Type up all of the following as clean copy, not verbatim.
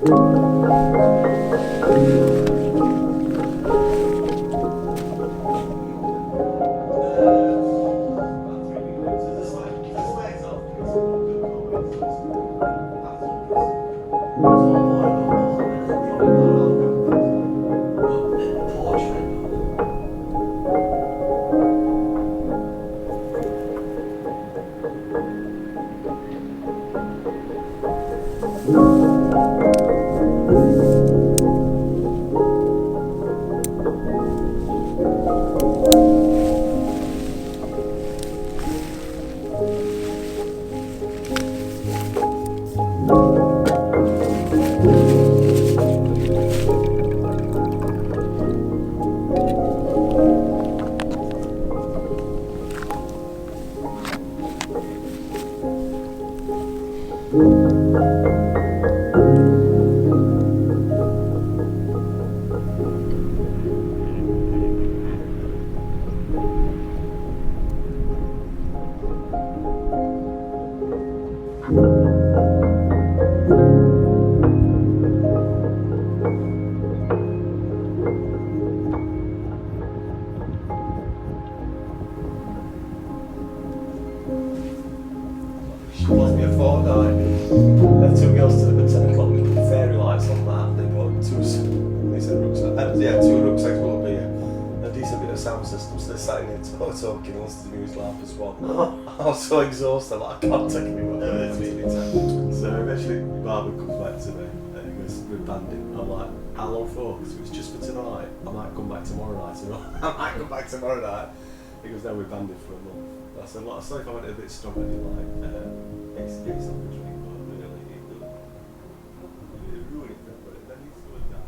She lost me a fortnight. Left two girls to the 10 o'clock. We put fairy lights on that. They got two rucksacks will be a decent bit of sound system. So they're sat in here talking and listening to music laugh as well. I was so exhausted, like, I can't take any more. So eventually Barbara comes back to me and he goes, we're banding. I'm like, how long for? Because it was just for tonight. I might come back tomorrow night. I might come back tomorrow night. He goes, no, we're banding for a month. I said, like, sorry if I went a bit stubborn, like, it's not a dream, but really, it will ruin it for everybody. Then he's going down.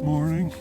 Morning.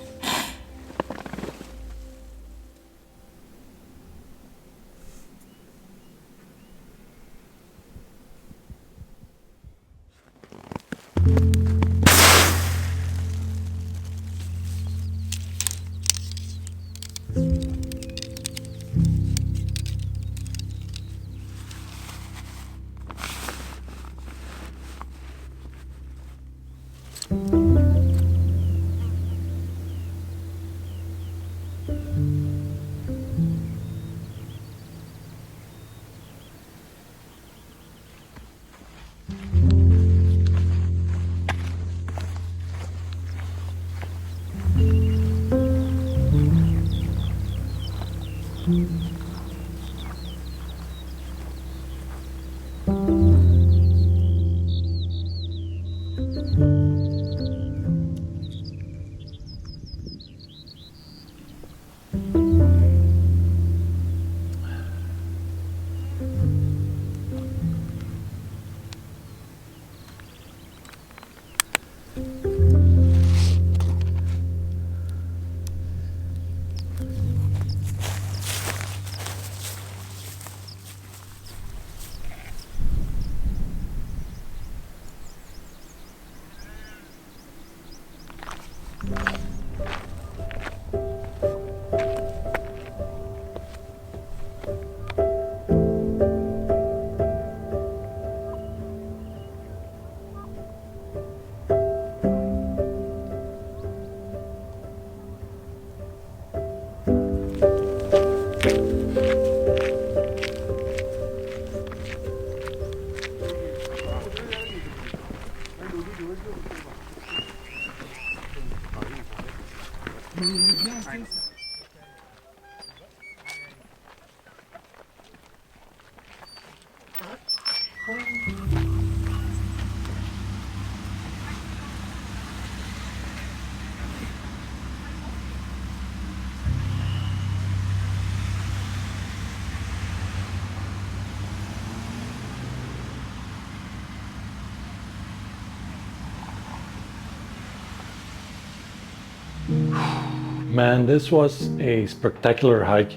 Man, this was a spectacular hike,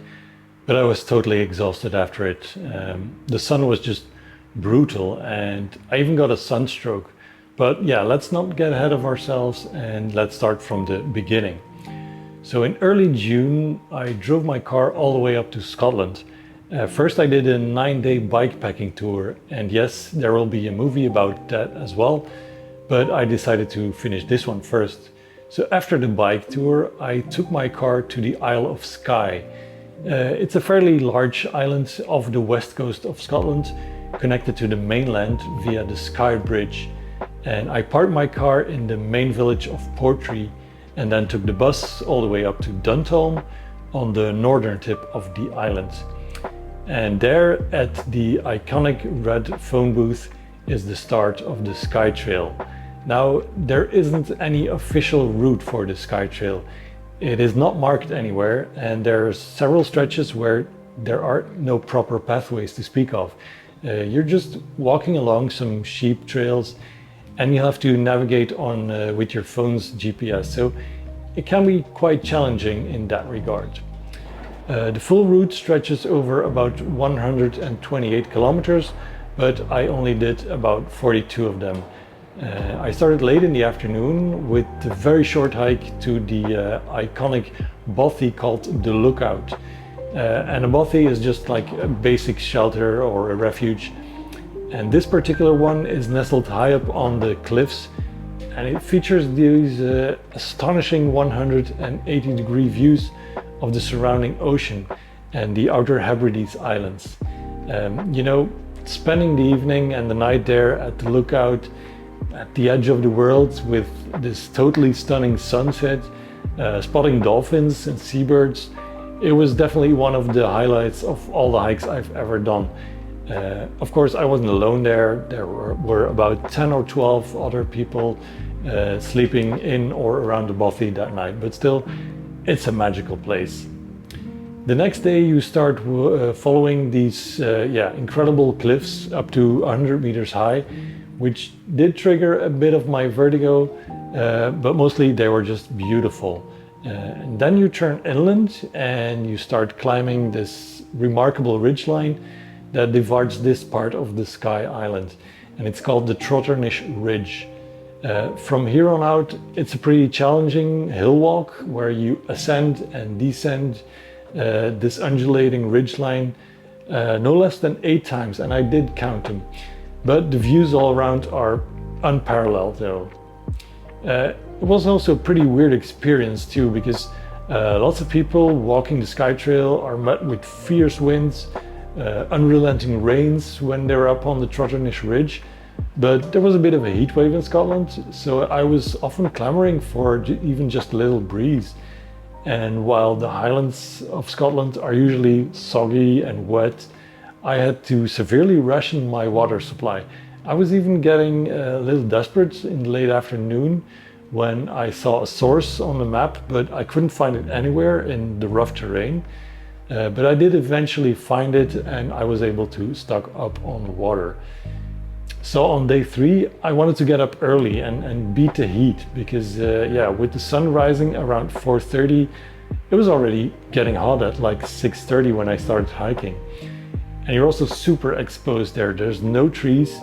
but I was totally exhausted after it. The sun was just brutal and I even got a sunstroke. But yeah, let's not get ahead of ourselves and let's start from the beginning. So in early June, I drove my car all the way up to Scotland. First I did a 9-day bikepacking tour, and yes, there will be a movie about that as well, but I decided to finish this one first. So after the bike tour, I took my car to the Isle of Skye. It's a fairly large island off the west coast of Scotland, connected to the mainland via the Skye Bridge. And I parked my car in the main village of Portree and then took the bus all the way up to Duntulm on the northern tip of the island. And there at the iconic red phone booth is the start of the Skye Trail. Now, there isn't any official route for the Skye Trail. It is not marked anywhere, and there are several stretches where there are no proper pathways to speak of. You're just walking along some sheep trails and you have to navigate on with your phone's GPS, so it can be quite challenging in that regard. The full route stretches over about 128 kilometers, but I only did about 42 of them. I started late in the afternoon with a very short hike to the iconic bothy called the Lookout. And a bothy is just like a basic shelter or a refuge. And this particular one is nestled high up on the cliffs, and it features these astonishing 180-degree views of the surrounding ocean and the Outer Hebrides Islands. You know, spending the evening and the night there at the Lookout, at the edge of the world with this totally stunning sunset, spotting dolphins and seabirds, it was definitely one of the highlights of all the hikes I've ever done. Of course, I wasn't alone there. There were about 10 or 12 other people sleeping in or around the bothy that night, but still, it's a magical place. The next day you start following these incredible cliffs up to 100 meters high, which did trigger a bit of my vertigo, but mostly they were just beautiful. And then you turn inland and you start climbing this remarkable ridgeline that divides this part of the Skye Island, and it's called the Trotternish Ridge. From here on out, it's a pretty challenging hill walk where you ascend and descend this undulating ridgeline no less than 8 times, and I did count them. But the views all around are unparalleled though. It was also a pretty weird experience too, because lots of people walking the Skye Trail are met with fierce winds, unrelenting rains when they're up on the Trotternish Ridge. But there was a bit of a heat wave in Scotland, so I was often clamoring for even just a little breeze. And while the Highlands of Scotland are usually soggy and wet, I had to severely ration my water supply. I was even getting a little desperate in the late afternoon when I saw a source on the map, but I couldn't find it anywhere in the rough terrain. But I did eventually find it, and I was able to stock up on water. So on day 3, I wanted to get up early and beat the heat, because with the sun rising around 4:30, it was already getting hot at like 6:30 when I started hiking. And you're also super exposed there. There's no trees,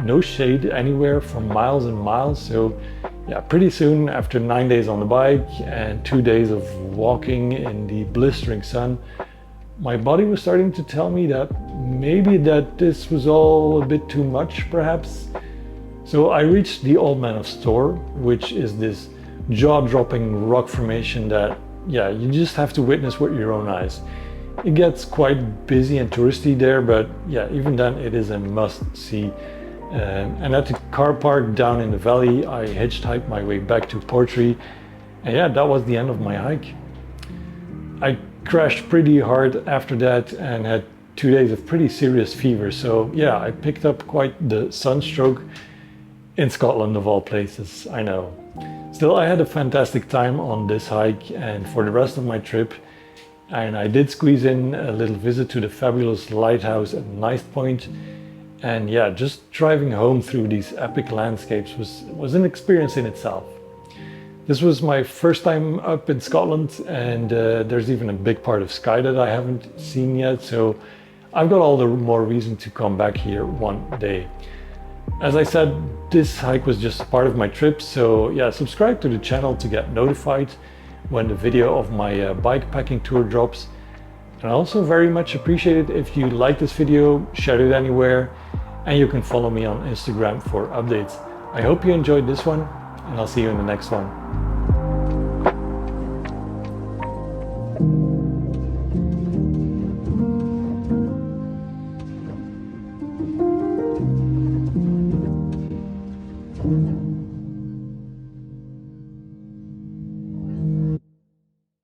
no shade anywhere for miles and miles. So yeah, pretty soon after 9 days on the bike and 2 days of walking in the blistering sun, my body was starting to tell me that maybe that this was all a bit too much perhaps. So I reached the Old Man of Storr, which is this jaw-dropping rock formation that, you just have to witness with your own eyes. It gets quite busy and touristy there, but even then it is a must-see. And at the car park down in the valley, I hitchhiked my way back to Portree, and that was the end of my hike. I crashed pretty hard after that and had 2 days of pretty serious fever, so I picked up quite the sunstroke in Scotland of all places, I know. Still, I had a fantastic time on this hike and for the rest of my trip, and I did squeeze in a little visit to the fabulous lighthouse at Nice Point. And just driving home through these epic landscapes was an experience in itself. This was my first time up in Scotland, and there's even a big part of Skye that I haven't seen yet, so I've got all the more reason to come back here one day. As I said, this hike was just part of my trip, so yeah, subscribe to the channel to get notified when the video of my bike packing tour drops. And I also very much appreciate it if you like this video, share it anywhere, and you can follow me on Instagram for updates. I hope you enjoyed this one, and I'll see you in the next one. Thank you.